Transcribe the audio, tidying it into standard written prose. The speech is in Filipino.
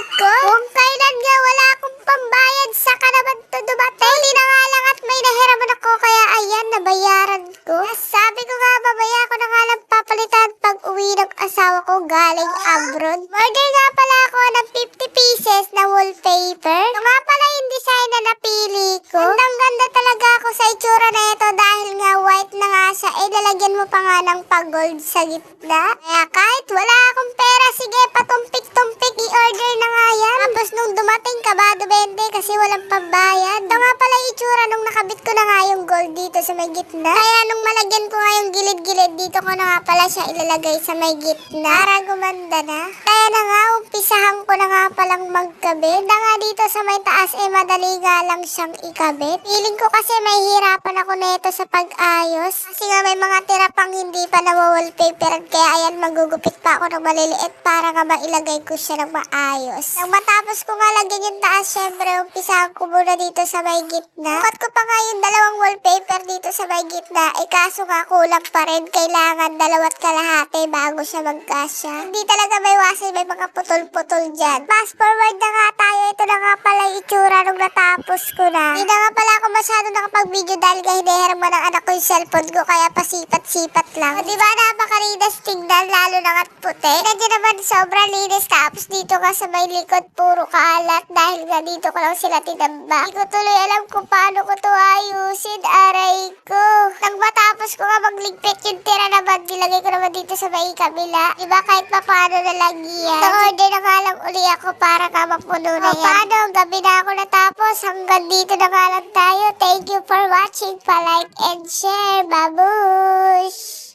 bayad ko? Kung kailan nga wala akong pambayad, saka naman to dumating. Hindi na nga lang at may nahiraman ako, kaya ayan, nabayaran ko. Sabi ko nga, babaya ko na nga lang papalitan pag uwi ng asawa ko galing abroad. Order nga pala ako ng 50 pieces na wallpaper. Ito nga pala yung design na napili ko. Gandang-ganda talaga ako sa itsura na ito dahil nga white na nga siya. Lalagyan mo pa nga ng pag-gold sa gitna. Kaya kahit wala akong pera, sige, patumpik-tumpik, i-order na nga yan. Tapos nung dumating, kabado 20 kasi walang pambayad. Ito nga pala yung itsura nung nakabit ko na nga yung gold dito sa may gitna. Kaya nung malagyan ko nga yung gilid-gilid, dito ko na nga pala siya ilalagay sa may gitna para gumanda na. Kaya na nga, umpisahan ko na nga palang magkabit. Na nga dito sa may taas, madali nga lang siyang ikabit. Feeling ko kasi may hirapan ako na ito sa pag-ayos. Kasi nga may mga tira pang hindi pa na-wallpaper. Kaya ayan, magugupit pa ako ng maliliit para nga mailagay ko siya ng maayos. Nang matapos ko nga lagyan yung taas, syempre, umpisahan ko muna dito sa may gitna. Bukat ko pa nga yung dalawang wallpaper dito sa may gitna. Kaso nga kulang pa rin. Kailangan 2 kalahati bago siya magkasya. Hindi talaga may wasin, may mga putol-putol dyan. Fast forward na nga tayo. Ito na nga pala yung itsura nung natapos ko na. Hindi na nga pala ako masyado nakapag-video dahil nga hinihiram mo ng anak ko yung cellphone ko, kaya pasipat-sipat lang. O diba, napakalinis tingnan, lalo na at puti. Nandiyan naman sobrang linis. Tapos dito nga sa may likod, puro kalat dahil nga dito ko lang sila tinamba. Hindi ko tuloy alam kung paano ko to ayusin. Aray ko. Nang matapos ko nga magligpit yung tira naman, nilagay ko naman dito sa may kabila. Diba, kahit pa paano na lang yan. Nag-order na nga lang uli ako para ka mapuno na yan. Paano, gabi na ako natapos. Hanggang dito na nga lang tayo. Thank you for watching. Pa-like and share. Babush!